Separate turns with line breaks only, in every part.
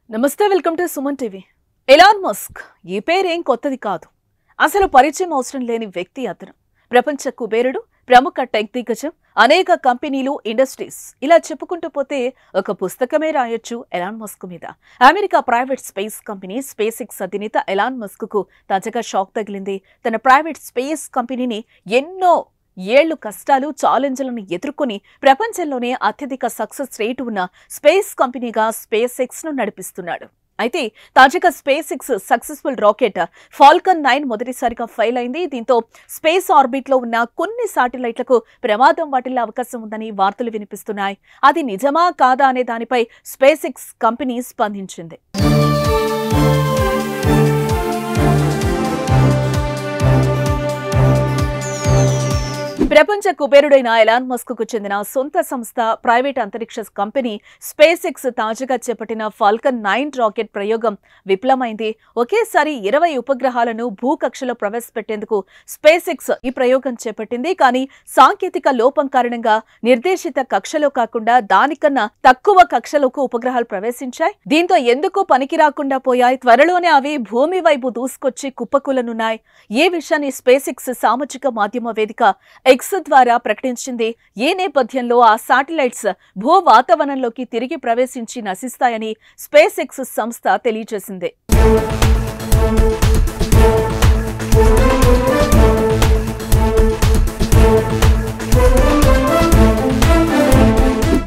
నమస్తే, welcome to Suman TV. Elon Musk ఈ పేరేం కొత్తది కాదు. అసలు పరిచయం అవసరం లేని వ్యక్తి అతను. ప్రపంచ కుబేరుడు, ప్రముఖ టెక్ దిగ్గజం, అనేక కంపెనీలు, ఇండస్ట్రీస్ ఇలా చెప్పుకుంటూ పోతే ఒక పుస్తకమే రాయొచ్చు ఎలాన్ మస్క్ మీద. America private space company space X అధినేత ఎలాన్ మస్క్ కు తాజాగా షాక్ తగిలింది. తన ప్రైవేట్ స్పేస్ కంపెనీని ఎన్నో ఏళ్లు కష్టాలు, ఛాలెంజ్లను ఎదుర్కొని ప్రపంచంలోనే అత్యధిక సక్సెస్ రేటు ఉన్న స్పేస్ కంపెనీగా స్పేస్ ఎక్స్ ను నడిపిస్తున్నాడు. అయితే తాజాగా space X successful rocket Falcon 9 మొదటిసారిగా ఫెయిల్ అయింది. దీంతో స్పేస్ ఆర్బిట్ లో ఉన్న కొన్ని శాటిలైట్లకు ప్రమాదం వాటిల్లే అవకాశం ఉందని వార్తలు వినిపిస్తున్నాయి. అది నిజమా కాదా అనే దానిపై స్పేస్ ఎక్స్ కంపెనీ స్పందించింది. ప్రపంచ కుబేరుడైన ఎలాన్ మస్క్ కు చెందిన సొంత సంస్థ ప్రైవేట్ అంతరిక్ష కంపెనీ స్పేస్ ఎక్స్ తాజాగా చేపట్టిన ఫాల్కన్ 9 రాకెట్ ప్రయోగం విఫలమైంది. ఒకేసారి 20 ఉపగ్రహాలను భూకక్షలో ప్రవేశపెట్టేందుకు స్పేస్ ఎక్స్ ఈ ప్రయోగం చేపట్టింది. కానీ సాంకేతిక లోపం కారణంగా నిర్దేశిత కక్షలో కాకుండా దానికన్నా తక్కువ కక్షలోకి ఉపగ్రహాలు ప్రవేశించాయి. దీంతో ఎందుకు పనికి రాకుండా పోయాయి. త్వరలోనే అవి భూమి వైపు దూసుకొచ్చి కుప్పకూలనున్నాయి. ఈ విషయాన్ని స్పేస్ ఎక్స్ సామాజిక మాధ్యమ వేదిక ఎక్స్ ద్వారా ప్రకటించింది. ఈ నేపథ్యంలో ఆ శాటిలైట్స్ భూ వాతావరణంలోకి తిరిగి ప్రవేశించి నశిస్తాయని స్పేస్ ఎక్స్ సంస్థ తెలియజేసింది.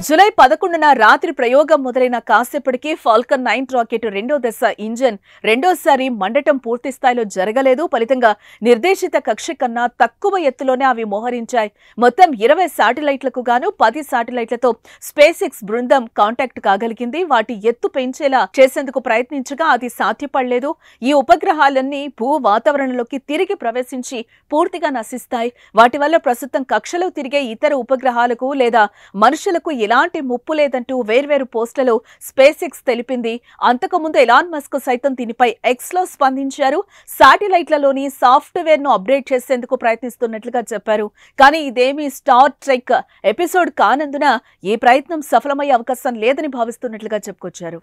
జూలై 11న రాత్రి ప్రయోగం మొదలైన కాసేపటికి ఫాల్కన్ 9 రాకెట్ రెండో దశ ఇంజన్ రెండోసారి మండటం పూర్తి స్థాయిలో జరగలేదు. ఫలితంగా నిర్దేశిత కక్ష కన్నా తక్కువ ఎత్తులోనే అవి మోహరించాయి. మొత్తం 20 శాటిలైట్లకు గాను 10 శాటిలైట్లతో స్పేస్ ఎక్స్ బృందం కాంటాక్ట్ కాగలిగింది. వాటి ఎత్తు పెంచేలా చేసేందుకు ప్రయత్నించగా అది సాధ్యపడలేదు. ఈ ఉపగ్రహాలన్నీ భూ వాతావరణంలోకి తిరిగి ప్రవేశించి పూర్తిగా నశిస్తాయి. వాటి వల్ల ప్రస్తుతం కక్షలో తిరిగే ఇతర ఉపగ్రహాలకు లేదా మనుషులకు ఎలాంటి ముప్పు లేదంటూ వేర్వేరు పోస్టులలో స్పేస్ ఎక్స్ తెలిపింది. అంతకుముందు ఎలాన్ మస్క్ సైతం దీనిపై ఎక్స్ లో స్పందించారు. శాటిలైట్లలోని సాఫ్ట్వేర్ ను అప్డేట్ చేసేందుకు ప్రయత్నిస్తున్నట్లుగా చెప్పారు. కానీ ఇదేమీ స్టార్ ట్రెక్ ఎపిసోడ్ కానందున ఈ ప్రయత్నం సఫలమయ్యే అవకాశం లేదని భావిస్తున్నట్లుగా చెప్పుకొచ్చారు.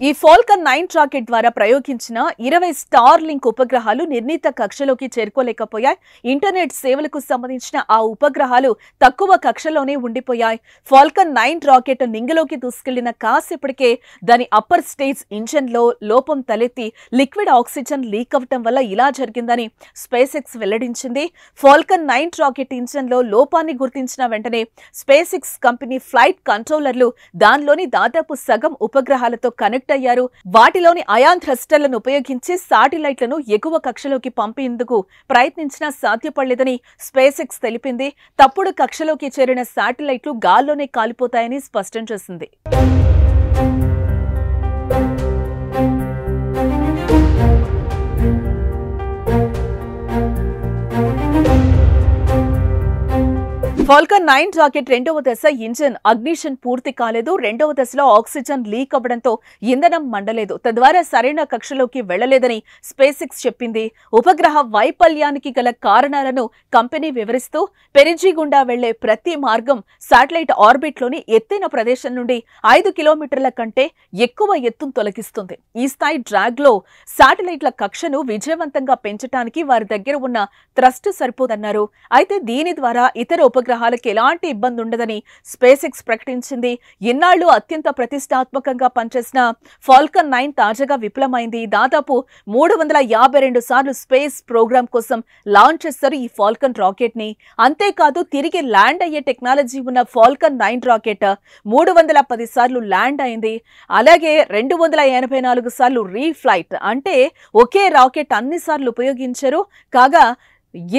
ఈ ఫాల్కన్ 9 రాకెట్ ద్వారా ప్రయోగించిన 20 స్టార్ లింక్ ఉపగ్రహాలు నిర్ణీత కక్షలోకి చేరుకోలేకపోయాయి. ఇంటర్నెట్ సేవలకు సంబంధించిన ఆ ఉపగ్రహాలు తక్కువ కక్షలోనే ఉండిపోయాయి. ఫాల్కన్ 9 రాకెట్ నింగిలోకి దూసుకెళ్లిన కాసేపటికే దాని అప్పర్ స్టేజ్ ఇంజన్ లో లోపం తలెత్తి లిక్విడ్ ఆక్సిజన్ లీక్ అవటం వల్ల ఇలా జరిగిందని స్పేస్ ఎక్స్ వెల్లడించింది. ఫాల్కన్ 9 రాకెట్ ఇంజన్ లో లోపాన్ని గుర్తించిన వెంటనే స్పేస్ ఎక్స్ కంపెనీ ఫ్లైట్ కంట్రోలర్లు దానిలోని దాదాపు సగం ఉపగ్రహాలతో కనెక్ట్ అయ్యారు. వాటిలోని అయాన్ థ్రస్టర్లను ఉపయోగించి శాటిలైట్లను ఎగువ కక్షలోకి పంపేందుకు ప్రయత్నించినా సాధ్యపడలేదని స్పేస్ ఎక్స్ తెలిపింది. తప్పుడు కక్షలోకి చేరిన శాటిలైట్లు గాల్లోనే కాలిపోతాయని స్పష్టం చేసింది. ఫాల్కన్ 9 రాకెట్ రెండవ దశ ఇంజన్ అగ్నిషన్ పూర్తి కాలేదు. రెండవ దశలో ఆక్సిజన్ లీక్ అవ్వడంతో ఇంధనం మండలేదు. తద్వారా సరైన కక్షలోకి వెళ్లలేదని స్పేస్ ఎక్స్ చెప్పింది. ఉపగ్రహ వైఫల్యానికి గల కారణాలను కంపెనీ వివరిస్తూ పెరిజీ గుండా వెళ్లే ప్రతి మార్గం శాటిలైట్ ఆర్బిట్ లోని ఎత్తైన ప్రదేశం నుండి 5 కిలోమీటర్ల కంటే ఎక్కువ ఎత్తును తొలగిస్తుంది. ఈ స్థాయి డ్రాగ్ లో శాటిలైట్ల కక్షను విజయవంతంగా పెంచడానికి వారి దగ్గర ఉన్న థ్రస్ట్ సరిపోదన్నారు. అయితే దీని ద్వారా ఇతర ఉపగ్రహాలకు ఎలాంటి ఇబ్బంది ఉండదని స్పేస్ ఎక్స్ ప్రకటించింది. ఇన్నాళ్లు అత్యంత ప్రతిష్టాత్మకంగా పనిచేసిన ఫాల్కన్ 9 తాజాగా విఫలమైంది. దాదాపు 352 సార్లు స్పేస్ ప్రోగ్రామ్ కోసం లాంచ్ చేస్తారు ఈ ఫాల్కన్ రాకెట్ ని. అంతేకాదు తిరిగి ల్యాండ్ అయ్యే టెక్నాలజీ ఉన్న ఫాల్కన్ 9 రాకెట్ 310 సార్లు ల్యాండ్ అయింది. అలాగే 284 సార్లు రీఫ్లైట్, అంటే ఒకే రాకెట్ అన్ని సార్లు ఉపయోగించారు. కాగా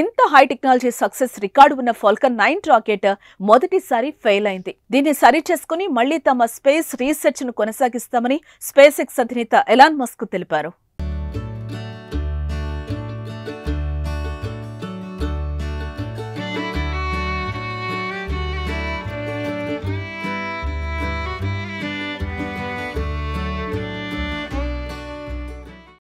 ఇంత హై టెక్నాలజీ సక్సెస్ రికార్డు ఉన్న ఫాల్కన్ 9 రాకెట్ మొదటిసారి ఫెయిల్ అయింది. దీన్ని సరిచేసుకుని మళ్లీ తమ స్పేస్ రీసెర్చ్ ను కొనసాగిస్తామని స్పేస్ ఎక్స్ అధినేత ఎలాన్ మస్క్ తెలిపారు.